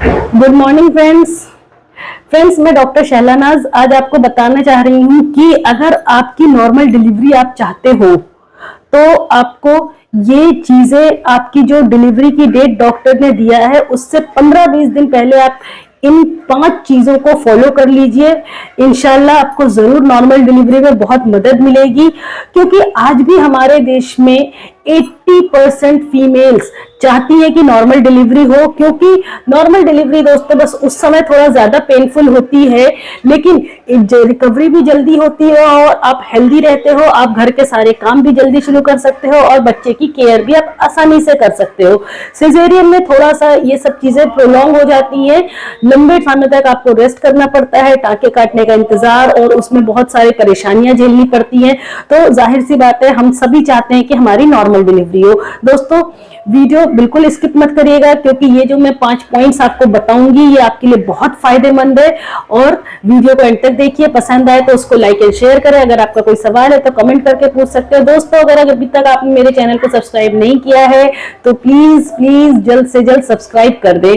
Good morning friends, मैं doctor शैलानाज आज आपको बताना चाह रही हूँ कि अगर आपकी नॉर्मल डिलीवरी आप चाहते हो तो आपको ये चीजें, आपकी जो डिलीवरी की डेट डॉक्टर ने दिया है उससे 15-20 दिन पहले आप इन 5 चीजों को फॉलो कर लीजिए। इंशाल्लाह आपको जरूर नॉर्मल डिलीवरी में बहुत मदद मिलेगी, क्योंकि आज भी हमारे देश में 80% फीमेल्स चाहती है कि नॉर्मल डिलीवरी हो, क्योंकि नॉर्मल डिलीवरी दोस्तों बस उस समय थोड़ा ज्यादा पेनफुल होती है, लेकिन रिकवरी भी जल्दी होती है और आप हेल्दी रहते हो। आप घर के सारे काम भी जल्दी शुरू कर सकते हो और बच्चे की केयर भी आप आसानी से कर सकते हो। सिजेरियन में थोड़ा सा ये सब चीजें प्रोलॉन्ग हो जाती हैं, लंबे समय तक आपको रेस्ट करना पड़ता है, टाके काटने का इंतजार, और उसमें बहुत सारी परेशानियां झेलनी पड़ती हैं। तो जाहिर सी बात है, हम सभी चाहते हैं कि हमारी नॉर्मल डिलीवरी हो। दोस्तों वीडियो बिल्कुल स्किप मत करिएगा, क्योंकि ये जो मैं 5 पॉइंट्स आपको बताऊंगी ये आपके लिए बहुत फायदेमंद है। और वीडियो को एंड तक देखिए, पसंद आए तो उसको लाइक एंड शेयर करें। अगर आपका कोई सवाल है तो कमेंट करके पूछ सकते हो। दोस्तों अगर अभी तक आपने मेरे चैनल को सब्सक्राइब नहीं किया है तो प्लीज जल्द से जल्द सब्सक्राइब कर दे।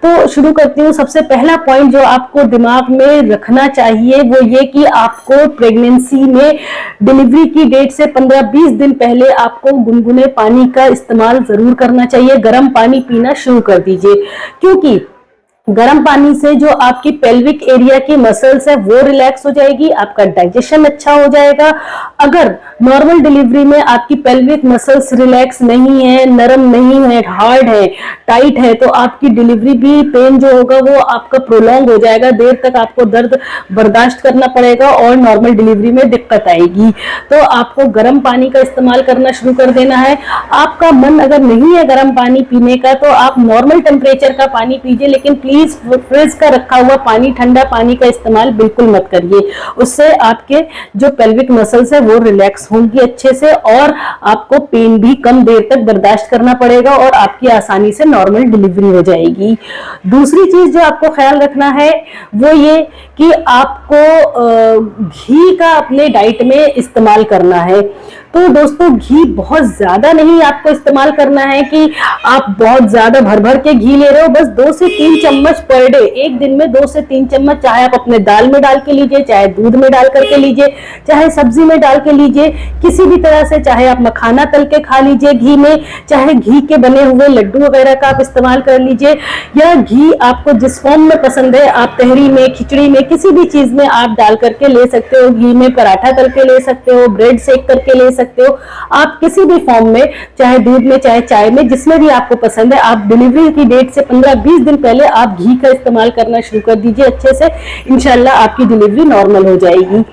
तो शुरू करती हूँ। सबसे पहला पॉइंट जो आपको दिमाग में रखना चाहिए वो ये कि आपको प्रेगनेंसी में डिलीवरी की डेट से 15-20 दिन पहले आपको गुनगुने पानी का इस्तेमाल जरूर करना चाहिए। गर्म पानी पीना शुरू कर दीजिए, क्योंकि गर्म पानी से जो आपकी पेल्विक एरिया की मसल्स है वो रिलैक्स हो जाएगी, आपका डाइजेशन अच्छा हो जाएगा। अगर नॉर्मल डिलीवरी में आपकी पेल्विक मसल्स रिलैक्स नहीं है, नरम नहीं है, हार्ड है, टाइट है, तो आपकी डिलीवरी भी पेन जो होगा वो आपका प्रोलॉन्ग हो जाएगा, देर तक आपको दर्द बर्दाश्त करना पड़ेगा और नॉर्मल डिलीवरी में दिक्कत आएगी। तो आपको गर्म पानी का इस्तेमाल करना शुरू कर देना है। आपका मन अगर नहीं है गर्म पानी पीने का तो आप नॉर्मल टेम्परेचर का पानी पीजिए, लेकिन फ्रिज का रखा हुआ पानी, ठंडा पानी का इस्तेमाल बिल्कुल मत करिए। उससे आपके जो पेल्विक मसल्स है वो रिलैक्स होंगी अच्छे से और आपको पेन भी कम देर तक बर्दाश्त करना पड़ेगा और आपकी आसानी से नॉर्मल डिलीवरी हो जाएगी। दूसरी चीज जो आपको ख्याल रखना है वो ये कि आपको घी का अपने डाइट में इस्तेमाल करना है। तो दोस्तों घी बहुत ज्यादा नहीं आपको इस्तेमाल करना है कि आप बहुत ज्यादा भर भर के घी ले रहे हो। बस 2 से 3 चम्मच पर डे, एक दिन में 2 से 3 चम्मच, चाहे आप अपने दाल में डाल के लीजिए, चाहे दूध में डाल करके लीजिए, चाहे सब्जी में डाल के लीजिए, किसी भी तरह से, चाहे आप मखाना तल के खा लीजिए घी में, चाहे घी के बने हुए लड्डू वगैरह का आप इस्तेमाल कर लीजिए, या घी आपको जिस फॉर्म में पसंद है आप तहरी में, खिचड़ी में, किसी भी चीज में आप डाल करके ले सकते हो। घी में पराठा तल के ले सकते हो, ब्रेड सेक करके ले सकते हो। आप किसी भी फॉर्म में, चाहे दूध में, चाहे चाय में, जिसमें भी आपको पसंद है, आप डिलीवरी की डेट से 15-20 दिन पहले आप घी का इस्तेमाल करना शुरू कर दीजिए अच्छे से। इंशाल्लाह आपकी डिलीवरी नॉर्मल हो जाएगी।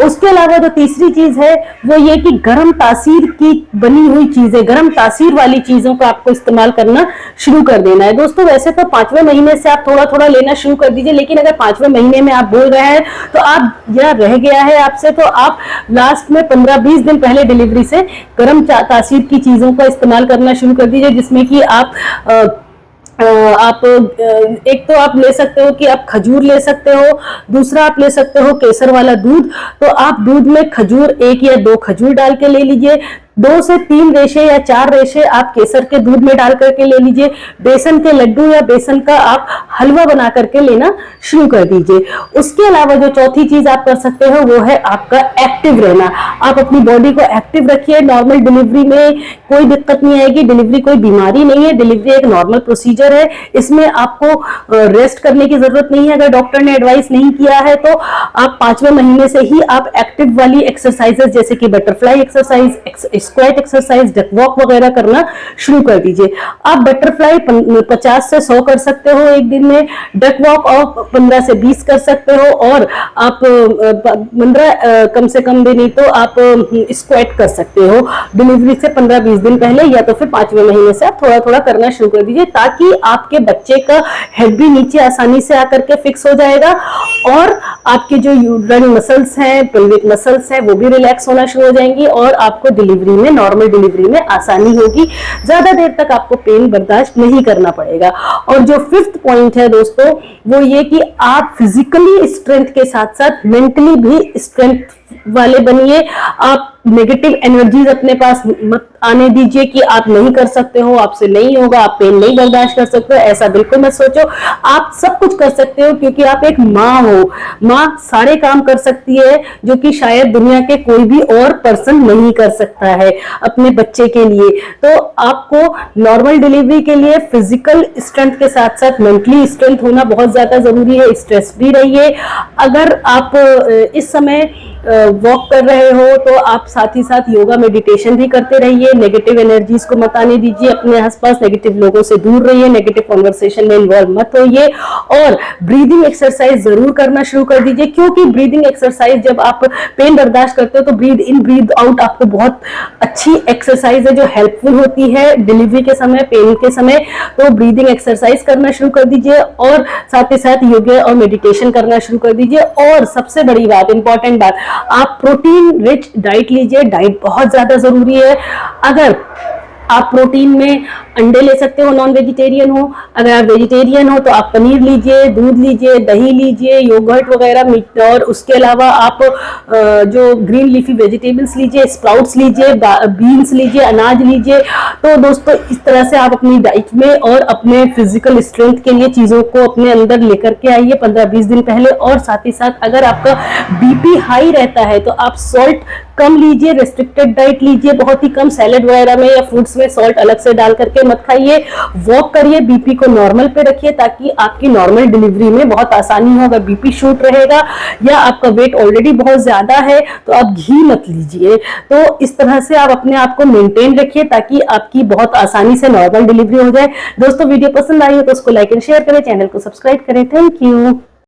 उसके अलावा जो तीसरी चीज है वो ये कि गर्म तासीर की बनी हुई चीजें, गर्म तासीर वाली चीजों का आपको इस्तेमाल करना शुरू कर देना है। दोस्तों वैसे तो 5वें महीने से आप थोड़ा थोड़ा लेना शुरू कर दीजिए, लेकिन अगर 5वें महीने में आप बोल रहे हैं तो आप, या रह गया है आपसे, तो आप लास्ट में 15-20 दिन पहले डिलीवरी से गर्म तासीर की चीजों का इस्तेमाल करना शुरू कर दीजिए, जिसमें कि आप एक तो आप ले सकते हो कि आप खजूर ले सकते हो, दूसरा आप ले सकते हो केसर वाला दूध। तो आप दूध में खजूर, 1 या 2 खजूर डाल के ले लीजिए, 2 से 3 रेशे या 4 रेशे आप केसर के दूध में डाल करके ले लीजिए। बेसन के लड्डू या बेसन का आप हलवा बना करके लेना शुरू कर दीजिए। उसके अलावा जो चौथी चीज आप कर सकते हो वो है आपका एक्टिव रहना। आप अपनी बॉडी को एक्टिव रखिए। नॉर्मल डिलीवरी में कोई दिक्कत नहीं आएगी, डिलीवरी कोई बीमारी नहीं है, डिलीवरी एक नॉर्मल प्रोसीजर है। इसमें आपको रेस्ट करने की जरूरत नहीं है। अगर डॉक्टर ने एडवाइस नहीं किया है तो आप 5वें महीने से ही आप एक्टिव वाली एक्सरसाइजेस जैसे कि butterfly exercise, squat exercise, duck walk वगैरह करना शुरू कर दीजिए। आप बटरफ्लाई 50 से 100 कर सकते हो एक दिन में, डक वॉक और 15 से 20 कर सकते हो, और आप 15 कम से कम भी नहीं तो आप स्क्वाट कर सकते हो डिलीवरी से 15-20 दिन पहले, या तो फिर 5वें महीने से आप थोड़ा थोड़ा करना शुरू कर दीजिए, ताकि आपके बच्चे का हेड भी नीचे आसानी से आकर के फिक्स हो जाएगा और आपके जो यूट्राइन मसल्स हैं, पेल्विक मसल्स हैं, वो भी रिलैक्स होना शुरू हो जाएंगी और आपको डिलीवरी में, नॉर्मल डिलीवरी में आसानी होगी। ज्यादा देर तक आपको पेन बर्दाश्त नहीं करना पड़ेगा। और जो 5th पॉइंट है दोस्तों वो ये कि आप फिजिकली स्ट्रेंथ के साथ साथ मेंटली भी स्ट्रेंथ वाले बनिए। आप नेगेटिव एनर्जीज अपने पास मत आने दीजिए कि आप नहीं कर सकते हो, आपसे नहीं होगा, आप पेन नहीं बर्दाश्त कर सकते हो, ऐसा बिल्कुल मत सोचो। आप सब कुछ कर सकते हो क्योंकि आप एक माँ हो। माँ सारे काम कर सकती है जो कि शायद दुनिया के कोई भी और पर्सन नहीं कर सकता है अपने बच्चे के लिए। तो आपको नॉर्मल डिलीवरी के लिए फिजिकल स्ट्रेंथ के साथ साथ मेंटली स्ट्रेंथ होना बहुत ज्यादा जरूरी है। स्ट्रेस फ्री रहिए। अगर आप इस समय वॉक कर रहे हो तो आप साथ ही साथ योगा मेडिटेशन भी करते रहिए। नेगेटिव एनर्जीज को मत आने दीजिए अपने आसपास, नेगेटिव लोगों से दूर रहिए, नेगेटिव कॉन्वर्सेशन में इन्वॉल्व मत होइए और ब्रीदिंग एक्सरसाइज जरूर करना शुरू कर दीजिए। क्योंकि ब्रीदिंग एक्सरसाइज जब आप पेन बर्दाश्त करते हो तो ब्रीद इन ब्रीद आउट आपको बहुत अच्छी एक्सरसाइज है जो हेल्पफुल होती है डिलीवरी के समय, पेन के समय। तो ब्रीदिंग एक्सरसाइज करना शुरू कर दीजिए और साथ ही साथ योगा और मेडिटेशन करना शुरू कर दीजिए। और सबसे बड़ी बात, इंपॉर्टेंट बात, आप प्रोटीन रिच डाइट लीजिए। डाइट बहुत ज्यादा जरूरी है। अगर आप प्रोटीन में अंडे ले सकते हो, नॉन वेजिटेरियन हो। अगर आप वेजिटेरियन हो तो आप पनीर लीजिए, दूध लीजिए, दही लीजिए, योगर्ट वगैरह मीट। और उसके अलावा आप जो ग्रीन लीफी वेजिटेबल्स लीजिए, स्प्राउट्स लीजिए, बीन्स लीजिए, अनाज लीजिए। तो दोस्तों इस तरह से आप अपनी डाइट में और अपने फिजिकल स्ट्रेंथ के लिए चीजों को अपने अंदर लेकर के आइए 15-20 दिन पहले। और साथ ही साथ अगर आपका बीपी हाई रहता है तो आप सॉल्ट कम लीजिए, रेस्ट्रिक्टेड डाइट लीजिए, बहुत ही कम। सैलेड वगैरह में या फ्रूट्स में सॉल्ट अलग से डाल करके मत खाइए। वॉक करिए, बीपी को नॉर्मल पे रखिए ताकि आपकी नॉर्मल डिलीवरी में बहुत आसानी हो। अगर बीपी शूट रहेगा या आपका वेट ऑलरेडी बहुत ज्यादा है तो आप घी मत लीजिए। तो इस तरह से आप अपने आप को मेंटेन रखिए ताकि आपकी बहुत आसानी से नॉर्मल डिलीवरी हो जाए। दोस्तों वीडियो पसंद आई हो तो उसको लाइक एंड शेयर करें, चैनल को सब्सक्राइब करें। Thank you.